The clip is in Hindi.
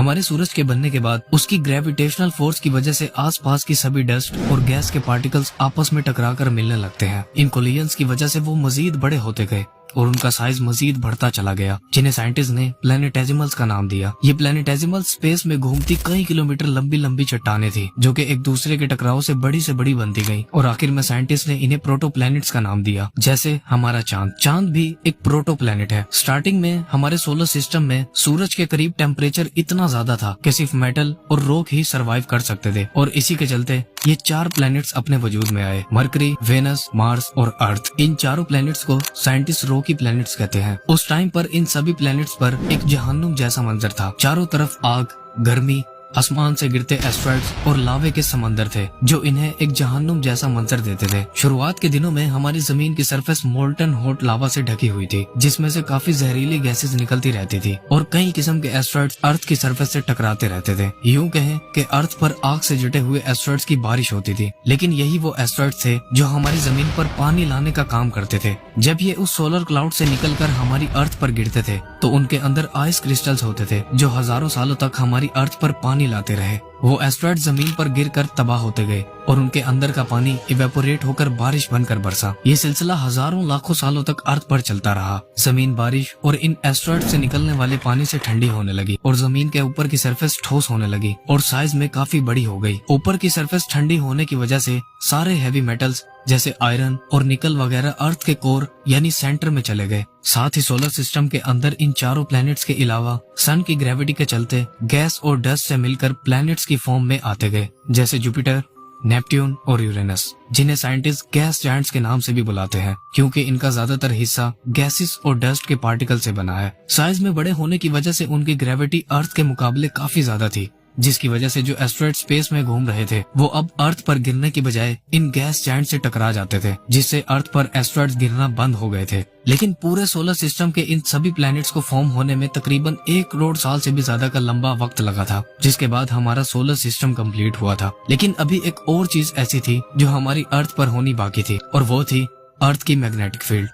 हमारे सूरज के बनने के बाद उसकी ग्रेविटेशनल फोर्स की वजह से आसपास की सभी डस्ट और गैस के पार्टिकल्स आपस में टकराकर मिलने लगते हैं। इन कोलिजन्स की वजह से वो मजीद बड़े होते गए और उनका साइज मजीद बढ़ता चला गया, जिन्हें साइंटिस्ट ने प्लैनेटेसिमल्स का नाम दिया। ये प्लैनेटेसिमल्स स्पेस में घूमती कई किलोमीटर लंबी लंबी चट्टानें थी, जो कि एक दूसरे के टकराव से बड़ी बनती गई और आखिर में साइंटिस्ट ने इन्हें प्रोटोप्लैनेट्स का नाम दिया। जैसे हमारा चांद भी एक प्रोटोप्लैनेट है। स्टार्टिंग में हमारे सोलर सिस्टम में सूरज के करीब टेम्परेचर इतना ज्यादा था कि सिर्फ मेटल और रॉक ही सरवाइव कर सकते थे, और इसी के चलते ये 4 प्लैनेट्स अपने वजूद में आए, मरकरी, वेनस, मार्स और अर्थ। इन चारों प्लैनेट्स को साइंटिस्ट रॉकी प्लैनेट्स कहते हैं। उस टाइम पर इन सभी प्लैनेट्स पर एक जहन्नुम जैसा मंजर था। चारों तरफ आग, गर्मी, आसमान से गिरते एस्ट्रॉइड्स और लावे के समंदर थे, जो इन्हें एक जहन्नुम जैसा मंजर देते थे। शुरुआत के दिनों में हमारी जमीन की सरफेस मोल्टन हॉट लावा से ढकी हुई थी, जिसमें से काफी जहरीली गैसेस निकलती रहती थी, और कई किस्म के एस्ट्रॉइड्स अर्थ की सरफेस से टकराते रहते थे। यूं कहें कि अर्थ पर आग से जुटे हुए एस्ट्रॉइड्स की बारिश होती थी। लेकिन यही वो एस्ट्रॉइड्स थे जो हमारी जमीन पर पानी लाने का काम करते थे। जब ये उस सोलर क्लाउड से निकलकर हमारी अर्थ पर गिरते थे, तो उनके अंदर आइस क्रिस्टल्स होते थे, जो हजारों सालों तक हमारी अर्थ पर पानी लाते रहे। वो एस्ट्रॉइड जमीन पर गिरकर तबाह होते गए और उनके अंदर का पानी इवेपोरेट होकर बारिश बनकर बरसा। ये सिलसिला हजारों लाखों सालों तक अर्थ पर चलता रहा। जमीन बारिश और इन एस्ट्रॉइड से निकलने वाले पानी से ठंडी होने लगी और जमीन के ऊपर की सरफेस ठोस होने लगी और साइज में काफी बड़ी हो गई। ऊपर की सरफेस ठंडी होने की वजह से सारे हैवी मेटल्स जैसे आयरन और निकल वगैरह अर्थ के कोर यानी सेंटर में चले गए। साथ ही सोलर सिस्टम के अंदर इन चारों प्लैनेट्स के अलावा सन की ग्रेविटी के चलते गैस और डस्ट से मिलकर प्लैनेट्स की फॉर्म में आते गए, जैसे जुपिटर, नेपट्यून और यूरेनस, जिन्हें साइंटिस्ट गैस जायंट्स के नाम से भी बुलाते हैं, क्योंकि इनका ज्यादातर हिस्सा गैसेस और डस्ट के पार्टिकल से बना है। साइज में बड़े होने की वजह से उनकी ग्रेविटी अर्थ के मुकाबले काफी ज्यादा थी, जिसकी वजह से जो एस्ट्रॉइड स्पेस में घूम रहे थे वो अब अर्थ पर गिरने की बजाय इन गैस जायंट से टकरा जाते थे, जिससे अर्थ पर एस्ट्रॉइड्स गिरना बंद हो गए थे। लेकिन पूरे सोलर सिस्टम के इन सभी प्लैनेट्स को फॉर्म होने में तकरीबन 1 करोड़ साल से भी ज्यादा का लंबा वक्त लगा था, जिसके बाद हमारा सोलर सिस्टम कंप्लीट हुआ था। लेकिन अभी एक और चीज ऐसी थी जो हमारी अर्थ पर होनी बाकी थी, और वो थी अर्थ की मैग्नेटिक फील्ड।